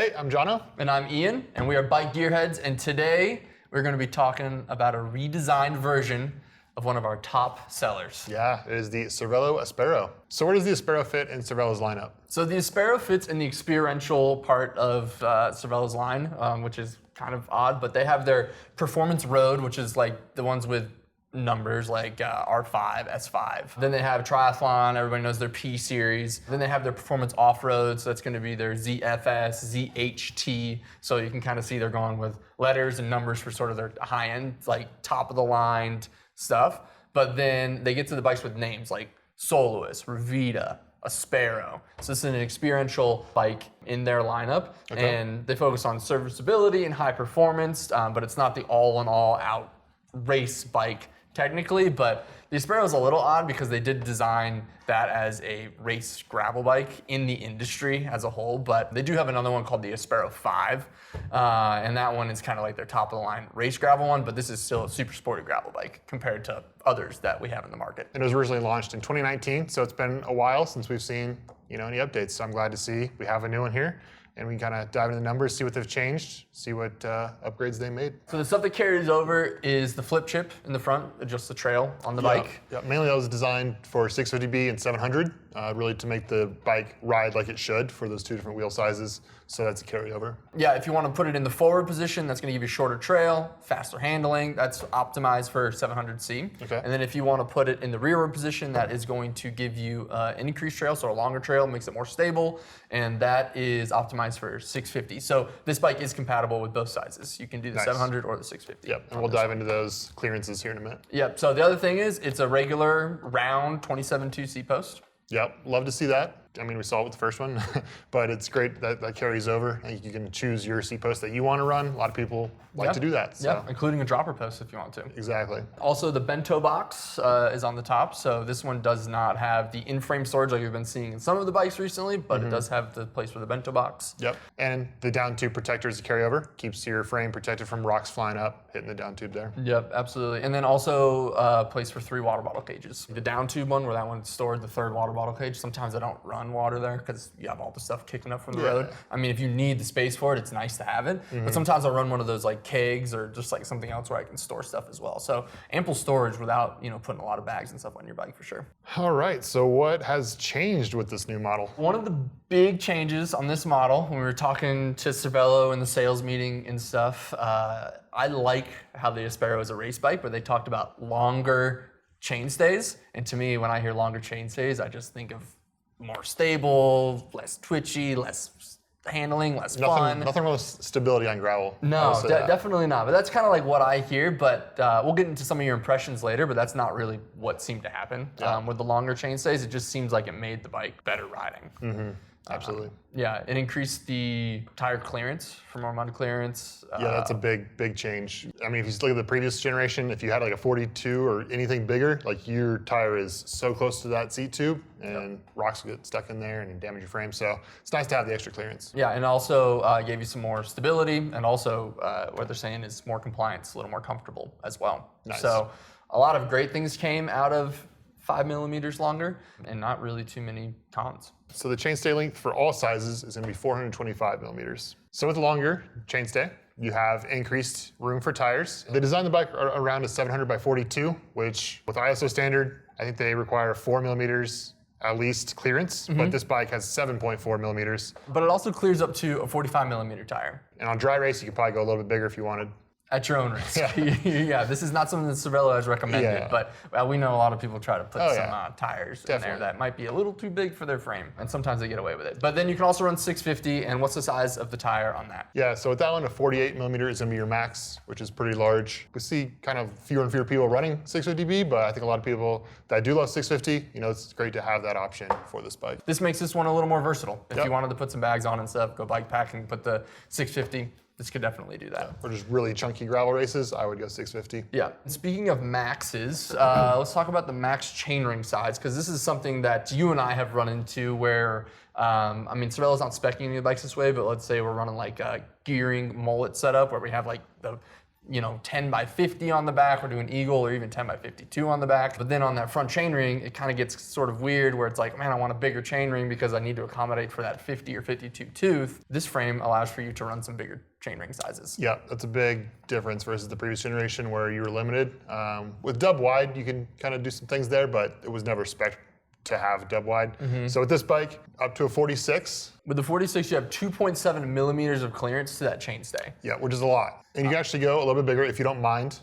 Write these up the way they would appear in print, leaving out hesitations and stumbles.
Hey, I'm Jono. And I'm Ian, and we are Bike Gearheads, and today we're going to be talking about a redesigned version of one of our top sellers. Yeah, it is the Cervélo Áspero. So where does the Áspero fit in Cervélo's lineup? So the Áspero fits in the experiential part of Cervélo's line, which is kind of odd, but they have their Performance Road, which is like the ones with numbers like R5, S5. Then they have Triathlon, everybody knows their P series. Then they have their Performance Off-Road, so that's gonna be their ZFS, ZHT. So you can kind of see they're going with letters and numbers for sort of their high-end, like top of the line stuff. But then they get to the bikes with names like Soloist, Revita, Áspero. So this is an experiential bike in their lineup, and they focus on serviceability and high performance, but it's not the all-in-all out race bike technically, but the Áspero is a little odd because they did design that as a race gravel bike in the industry as a whole, but they do have another one called the Áspero 5, and that one is kind of like their top of the line race gravel one, but this is still a super sporty gravel bike compared to others that we have in the market. It was originally launched in 2019, so it's been a while since we've seen any updates, so I'm glad to see we have a new one here. And we can kind of dive into the numbers, see what they've changed, see what upgrades they made. So the stuff that carries over is the flip chip in the front, adjusts the trail on the bike. Yeah, mainly that was designed for 650B and 700, really to make the bike ride like it should for those two different wheel sizes. So that's a carryover. Yeah, if you want to put it in the forward position, that's going to give you shorter trail, faster handling. That's optimized for 700C. Okay. And then if you want to put it in the rearward position, that is going to give you an increased trail, so a longer trail, makes it more stable, and that is optimized for 650. So this bike is compatible with both sizes. You can do the 700 or the 650. Yep, and we'll dive into those clearances here in a minute. Yep, so the other thing is it's a regular round 27.2 seat post. Yep, love to see that. I mean, we saw it with the first one, but it's great that carries over. I think you can choose your seat post that you want to run. A lot of people like to do that. So. Yeah, including a dropper post if you want to. Exactly. Also, the bento box is on the top, so this one does not have the in-frame storage like we've been seeing in some of the bikes recently, but it does have the place for the bento box. Yep, and the down tube protector is a carryover. Keeps your frame protected from rocks flying up, hitting the down tube there. Yep, absolutely. And then also a place for 3 water bottle cages. The down tube one, where that one's stored, the 3rd water bottle cage, sometimes I don't run water there because you have all the stuff kicking up from the road. I mean, if you need the space for it, it's nice to have it. But sometimes I'll run one of those like kegs or just like something else where I can store stuff as well. So ample storage without putting a lot of bags and stuff on your bike for sure. All right, so what has changed with this new model? One of the big changes on this model, when we were talking to Cervélo in the sales meeting and stuff, I like how the Áspero is a race bike, but they talked about longer chainstays. And to me, when I hear longer chainstays, I just think of more stable, less twitchy, less handling, less fun. Nothing with stability on gravel. No, definitely not. But that's kind of like what I hear, but we'll get into some of your impressions later, but that's not really what seemed to happen. With the longer chainstays, it just seems like it made the bike better riding. Absolutely. Yeah, it increased the tire clearance for more mud clearance. Yeah, that's a big change. I mean, if you look at the previous generation, if you had like a 42 or anything bigger, like your tire is so close to that seat tube and rocks get stuck in there and damage your frame. So it's nice to have the extra clearance. Yeah, and also gave you some more stability, and also what they're saying is more compliance, a little more comfortable as well. Nice. So a lot of great things came out of 5 millimeters longer and not really too many cons. So the chainstay length for all sizes is going to be 425 millimeters. So with longer chainstay, you have increased room for tires. They designed the bike around a 700 by 42, which with ISO standard, I think they require 4 millimeters at least clearance, but this bike has 7.4 millimeters. But it also clears up to a 45 millimeter tire. And on dry race, you could probably go a little bit bigger if you wanted. At your own risk. Yeah, this is not something that Cervélo has recommended, but we know a lot of people try to put some tires in there that might be a little too big for their frame, and sometimes they get away with it. But then you can also run 650, and what's the size of the tire on that? Yeah, so with that one, a 48 millimeter is going to be your max, which is pretty large. We see kind of fewer and fewer people running 650B, but I think a lot of people that do love 650, it's great to have that option for this bike. This makes this one a little more versatile. If you wanted to put some bags on and stuff, go bike packing, put the 650. This could definitely do that. Or just really chunky gravel races, I would go 650. Yeah. Speaking of maxes, let's talk about the max chainring size, because this is something that you and I have run into where, I mean, Cervélo's not speccing any bikes this way, but let's say we're running like a gearing mullet setup where we have like the 10 by 50 on the back. We're doing Eagle or even 10 by 52 on the back. But then on that front chainring, it kind of gets sort of weird where it's like, man, I want a bigger chainring because I need to accommodate for that 50 or 52 tooth. This frame allows for you to run some bigger chainring sizes. Yeah, that's a big difference versus the previous generation where you were limited. With dub wide, you can kind of do some things there, but it was never spec to have dub wide. So with this bike, up to a 46. With the 46, you have 2.7 millimeters of clearance to that chainstay. Yeah, which is a lot. And you can actually go a little bit bigger if you don't mind,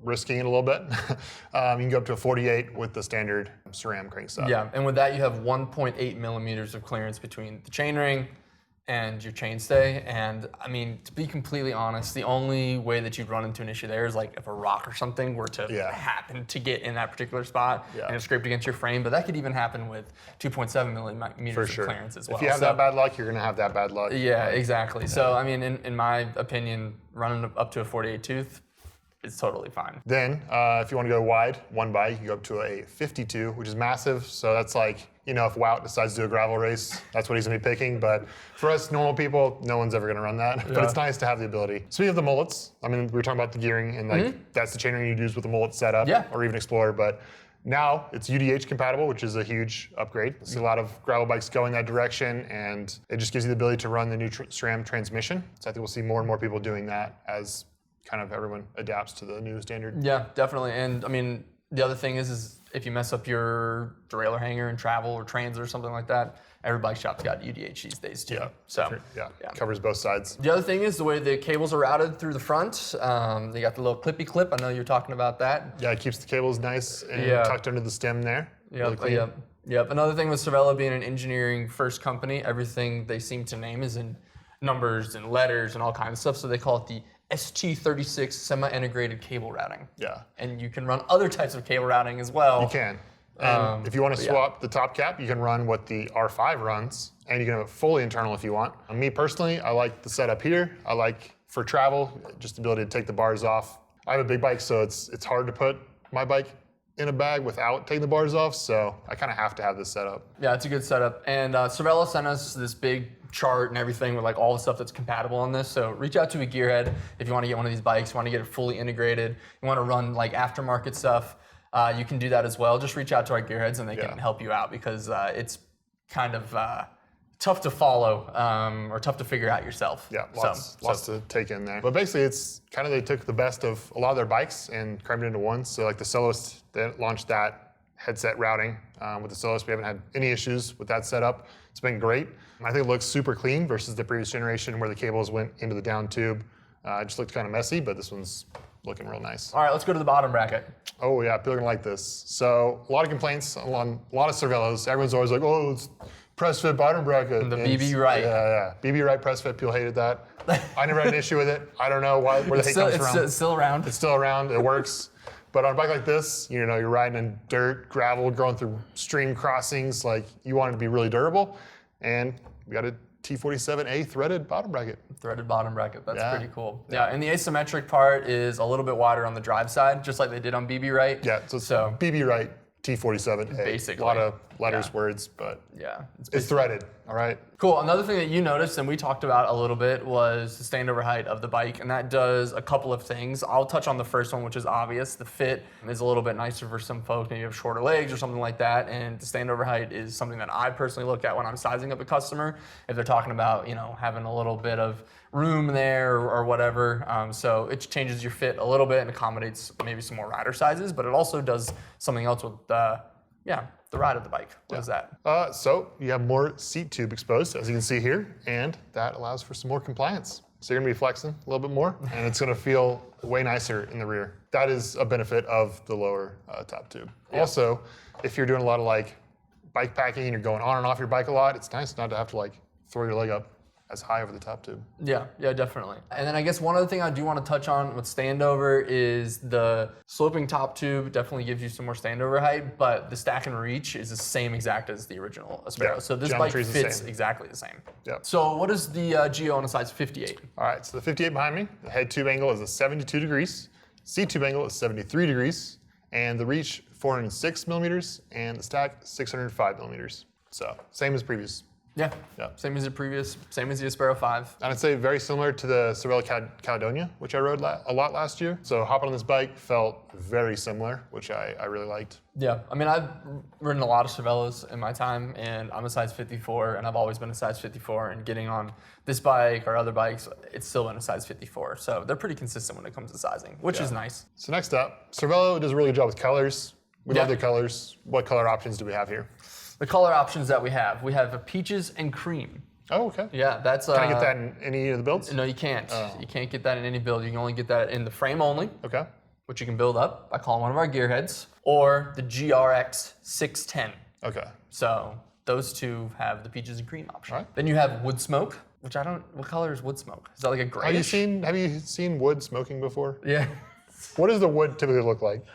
risking it a little bit. You can go up to a 48 with the standard SRAM crankshaft. Yeah, and with that, you have 1.8 millimeters of clearance between the chainring and your chainstay. And I mean, to be completely honest, the only way that you'd run into an issue there is like if a rock or something were to happen to get in that particular spot and it scraped against your frame. But that could even happen with 2.7 millimeters of clearance as well. If you have that bad luck, you're gonna have that bad luck. Yeah, exactly. Yeah. So I mean, in my opinion, running up to a 48 tooth, it's totally fine. Then, if you want to go wide, one bike, you can go up to a 52, which is massive. So that's like, if Wout decides to do a gravel race, that's what he's gonna be picking. But for us normal people, no one's ever gonna run that. But it's nice to have the ability. Speaking of the mullets, I mean, we were talking about the gearing and that's the chainring you'd use with the mullet setup or even Explorer. But now it's UDH compatible, which is a huge upgrade. I see a lot of gravel bikes going that direction, and it just gives you the ability to run the new SRAM transmission. So I think we'll see more and more people doing that as kind of everyone adapts to the new standard. Yeah, definitely. And I mean, the other thing is if you mess up your derailleur hanger in travel or trains or something like that, every bike shop's got UDH these days too. Yeah, so covers both sides. The other thing is the way the cables are routed through the front. You got the little clippy clip. I know you're talking about that. Yeah, it keeps the cables nice and tucked under the stem there. Yep. Another thing with Cervélo being an engineering first company, everything they seem to name is in numbers and letters and all kinds of stuff. So they call it the ST36 semi-integrated cable routing. Yeah. And you can run other types of cable routing as well. You can. And if you want to swap the top cap, you can run what the R5 runs, and you can have it fully internal if you want. Me personally, I like the setup here. I like for travel, just the ability to take the bars off. I have a big bike, so it's hard to put my bike in a bag without taking the bars off, so I kind of have to have this setup. Yeah, it's a good setup. And Cervélo sent us this big chart and everything with like all the stuff that's compatible on this. So reach out to a Gearhead if you want to get one of these bikes, you want to get it fully integrated, you want to run like aftermarket stuff, you can do that as well. Just reach out to our Gearheads and they can help you out because it's kind of tough to follow or tough to figure out yourself. Yeah, lots to take in there. But basically it's kind of, they took the best of a lot of their bikes and crammed it into one. So like the Soloist, they launched that headset routing with the Soloist. We haven't had any issues with that setup. It's been great. I think it looks super clean versus the previous generation where the cables went into the down tube. It just looked kind of messy, but this one's looking real nice. All right, let's go to the bottom bracket. Oh yeah, people are gonna like this. So a lot of complaints on a lot of Cervélos. Everyone's always like, oh, it's press fit bottom bracket. And the BB Wright. Yeah. BB Wright press fit, people hated that. I never had an issue with it. I don't know where the hate comes from. It's still around. It's still around, it works. But on a bike like this, you're riding in dirt, gravel, going through stream crossings, like you want it to be really durable. And we got a T47A threaded bottom bracket. Threaded bottom bracket, that's pretty cool. Yeah, and the asymmetric part is a little bit wider on the drive side, just like they did on BB Wright. Yeah, so BB Wright T47A. Basically. A lot of letters, words, but it's threaded, all right? Cool, another thing that you noticed and we talked about a little bit was the standover height of the bike, and that does a couple of things. I'll touch on the first one, which is obvious. The fit is a little bit nicer for some folks. Maybe you have shorter legs or something like that, and the standover height is something that I personally look at when I'm sizing up a customer, if they're talking about, having a little bit of room there or whatever. So it changes your fit a little bit and accommodates maybe some more rider sizes, but it also does something else with the ride of the bike. What is that? So you have more seat tube exposed, as you can see here, and that allows for some more compliance. So you're gonna be flexing a little bit more, and it's gonna feel way nicer in the rear. That is a benefit of the lower top tube. Yeah. Also, if you're doing a lot of like bike packing and you're going on and off your bike a lot, it's nice not to have to like throw your leg up as high over the top tube. Yeah, definitely. And then I guess one other thing I do want to touch on with standover is the sloping top tube definitely gives you some more standover height, but the stack and reach is the same exact as the original Áspero. Yeah, so this bike fits exactly the same. Yeah. So what is the Geo on a size 58? All right, so the 58 behind me, the head tube angle is a 72 degrees, seat tube angle is 73 degrees, and the reach 406 millimeters, and the stack 605 millimeters. So same as previous. Yeah. Yeah. Same as the previous, same as the Aspero 5. And I'd say very similar to the Cervélo Caledonia, which I rode a lot last year. So hopping on this bike felt very similar, which I really liked. Yeah, I mean, I've ridden a lot of Cervélos in my time, and I'm a size 54, and I've always been a size 54, and getting on this bike or other bikes, it's still been a size 54. So they're pretty consistent when it comes to sizing, which is nice. So next up, Cervélo does a really good job with colors. We love Yeah. their colors. What color options do we have here? The color options that we have a peaches and cream. Oh, okay. Yeah, that's... Can I get that in any of the builds? No, you can't. You can't get that in any build. You can only get that in the frame only, Okay. which you can build up by calling one of our Gearheads, or the GRX 610. Okay. So those two have the peaches and cream option. All right. Then you have wood smoke, which I don't... What color is wood smoke? Is that like a grayish? Have you seen wood smoking before? Yeah. What does the wood typically look like?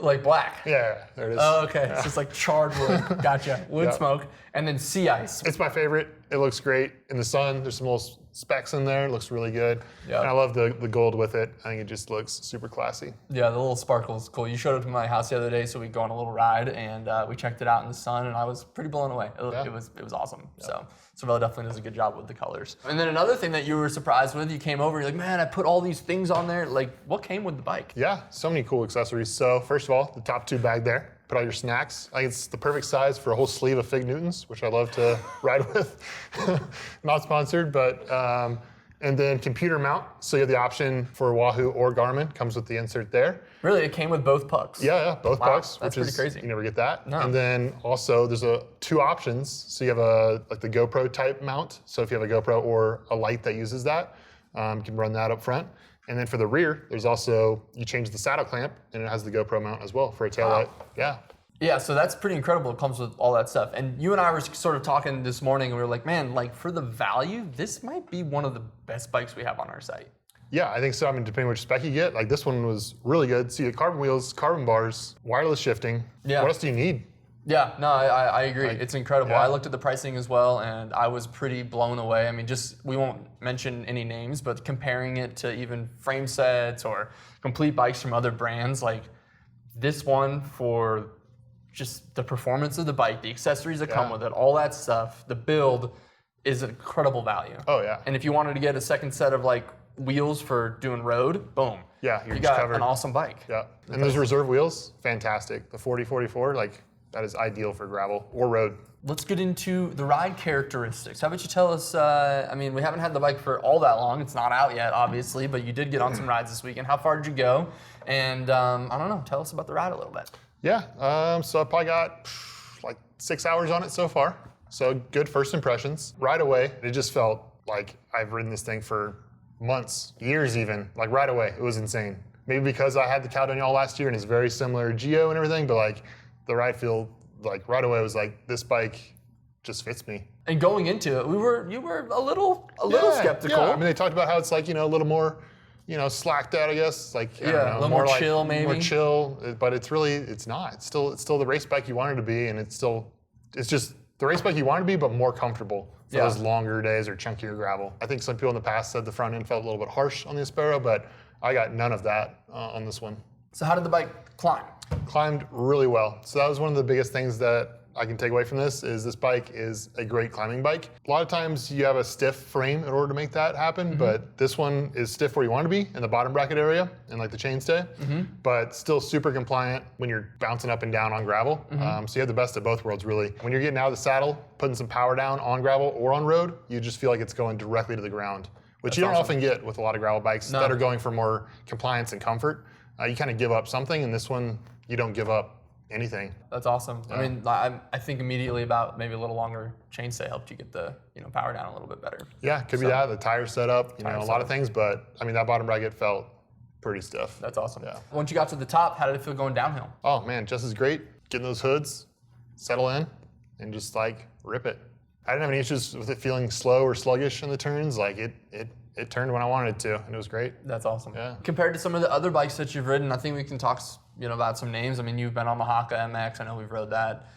Like black. Yeah, there it is. Oh, okay. So it's like charred wood. Gotcha. Wood smoke. And then sea ice. It's my favorite. It looks great in the sun. There's some little specks in there. It looks really good. Yeah. And I love the gold with it. I think it just looks super classy. Yeah, the little sparkle is cool. You showed up to my house the other day, so we go on a little ride, and we checked it out in the sun, and I was pretty blown away. It was awesome. Yeah. So Cervélo definitely does a good job with the colors. And then another thing that you were surprised with, you came over, you're like, man, I put all these things on there. Like, what came with the bike? Yeah, so many cool accessories. So first of all, the top two bag there. Put all your snacks. I think it's the perfect size for a whole sleeve of Fig Newtons, which I love to ride with. Not sponsored, but and then computer mount. So you have the option for Wahoo or Garmin. Comes with the insert there. Really, it came with both pucks. Yeah, both pucks. That's which pretty is crazy. You never get that. No. And then also there's two options. So you have like the GoPro type mount. So if you have a GoPro or a light that uses that, you can run that up front. And then for the rear, there's also, you change the saddle clamp and it has the GoPro mount as well for a tail light. Yeah. Yeah, so that's pretty incredible. It comes with all that stuff. And you and I were sort of talking this morning, and we were like, man, like for the value, this might be one of the best bikes we have on our site. Yeah, I think so. I mean, depending which spec you get, like this one was really good. So you get carbon wheels, carbon bars, wireless shifting. Yeah. What else do you need? Yeah, no, I agree. It's incredible. yeah. I looked at the pricing as well, and I was pretty blown away. I mean, we won't mention any names, but comparing it to even frame sets or complete bikes from other brands, like this one for just the performance of the bike, the accessories that come with it, all that stuff, the build is an incredible value. Oh, yeah. And if you wanted to get a second set of like wheels for doing road, boom. Yeah, you got an awesome bike. Yeah, and those reserve wheels, fantastic. The 40-44, like that is ideal for gravel or road. Let's get into the ride characteristics. How about you tell us, I mean, we haven't had the bike for all that long. It's not out yet, obviously, but you did get on some rides this weekend. How far did you go? And I don't know, tell us about the ride a little bit. Yeah, so I probably got like 6 hours on it so far. So good first impressions. Right away, it just felt like I've ridden this thing for months, years even. Like right away, it was insane. Maybe because I had the Caledonia all last year and it's very similar Geo and everything, but like the ride feel, like right away was like, this bike just fits me. And going into it, you were a little skeptical. Yeah, I mean, they talked about how it's like, a little more, slacked out, I guess. Like, I don't know, a little more like, chill, maybe. More chill, but it's not. It's still the race bike you want it to be, and it's just the race bike you want it to be, but more comfortable for those longer days or chunkier gravel. I think some people in the past said the front end felt a little bit harsh on the Aspero, but I got none of that on this one. So how did the bike climb? Climbed really well. So that was one of the biggest things that I can take away from this bike is a great climbing bike. A lot of times you have a stiff frame in order to make that happen, but this one is stiff where you want to be in the bottom bracket area and like the chainstay, but still super compliant when you're bouncing up and down on gravel. So you have the best of both worlds really. When you're getting out of the saddle, putting some power down on gravel or on road, you just feel like it's going directly to the ground, which you don't often get with a lot of gravel bikes that are going for more compliance and comfort. You kind of give up something, and this one, you don't give up anything. That's awesome. Yeah. I mean, I think immediately about maybe a little longer chainstay helped you get the power down a little bit better. Yeah, could be that, the tire setup, a lot of things, but I mean, that bottom bracket felt pretty stiff. That's awesome. Yeah. Once you got to the top, how did it feel going downhill? Oh man, just as great. Getting those hoods, settle in, and just like rip it. I didn't have any issues with it feeling slow or sluggish in the turns. Like it turned when I wanted it to, and it was great. That's awesome. Yeah. Compared to some of the other bikes that you've ridden, I think we can talk about some names. I mean, you've been on the Haka MX. I know we've rode that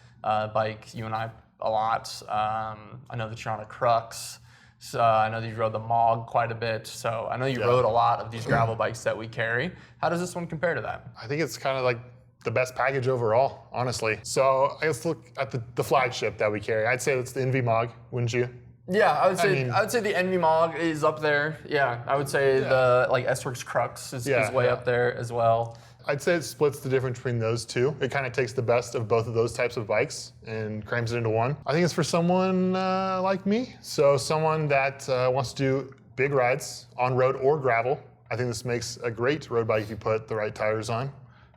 bike, you and I, a lot. I know that you're on a Crux. So I know that you rode the Mog quite a bit. So I know you rode a lot of these gravel bikes that we carry. How does this one compare to that? I think it's kind of like the best package overall, honestly. So I guess look at the flagship that we carry. I'd say it's the Envy Mog, wouldn't you? Yeah, I would say the Envy Mog is up there. Yeah, I would say the like S-Works Crux is way up there as well. I'd say it splits the difference between those two. It kind of takes the best of both of those types of bikes and crams it into one. I think it's for someone like me. So someone that wants to do big rides on road or gravel. I think this makes a great road bike if you put the right tires on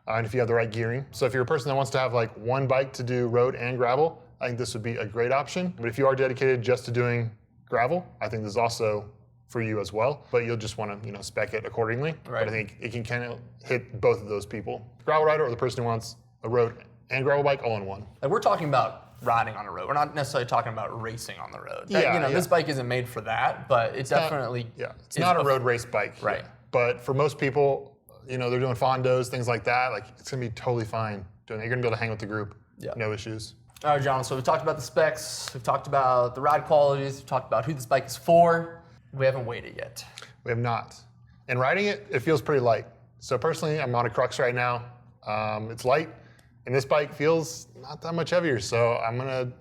and if you have the right gearing. So if you're a person that wants to have like one bike to do road and gravel, I think this would be a great option. But if you are dedicated just to doing gravel, I think this is also for you as well, but you'll just want to spec it accordingly. Right. But I think it can kind of hit both of those people, gravel rider or the person who wants a road and gravel bike all in one. Like we're talking about riding on a road. We're not necessarily talking about racing on the road. This bike isn't made for that, but it's definitely it's not a road race bike, right? But for most people, they're doing fondos, things like that. Like it's gonna be totally fine doing it. You're gonna be able to hang with the group, no issues. All right, John. So we've talked about the specs. We've talked about the ride qualities. We've talked about who this bike is for. We haven't weighed it yet. We have not. And riding it, it feels pretty light. So personally, I'm on a Crux right now. It's light, and this bike feels not that much heavier. So I'm gonna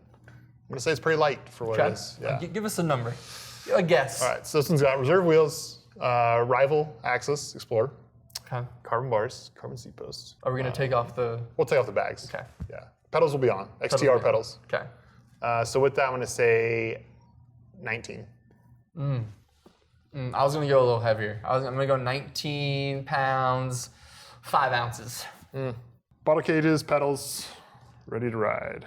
say it's pretty light for what it is. Yeah. Give us a number, a guess. All right. So this one's got reserve wheels, Rival Axis Explorer, carbon bars, carbon seat posts. Are we gonna take off the? We'll take off the bags. Okay. Yeah. Pedals will be on. XTR pedals. Okay. So with that, I'm gonna say 19. I was gonna go a little heavier. I'm gonna go 19 pounds, 5 ounces. Bottle cages, pedals, ready to ride.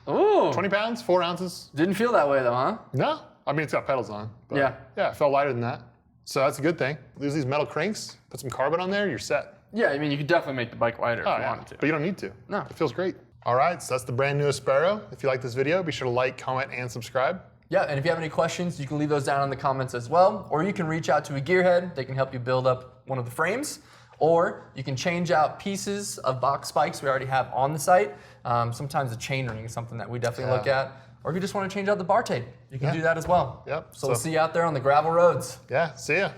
Ooh. 20 pounds, 4 ounces. Didn't feel that way though, huh? No, I mean it's got pedals on. But Yeah, it felt lighter than that. So that's a good thing. Lose these metal cranks, put some carbon on there, you're set. Yeah, I mean you could definitely make the bike lighter if you wanted to. But you don't need to. No. It feels great. All right, so that's the brand new Aspero. If you like this video, be sure to like, comment, and subscribe. Yeah, and if you have any questions, you can leave those down in the comments as well, or you can reach out to a Gearhead. They can help you build up one of the frames, or you can change out pieces of box spikes we already have on the site. Sometimes the chain ring is something that we definitely look at, or if you just want to change out the bar tape, you can do that as well. Yep. So we'll see you out there on the gravel roads. Yeah, see ya.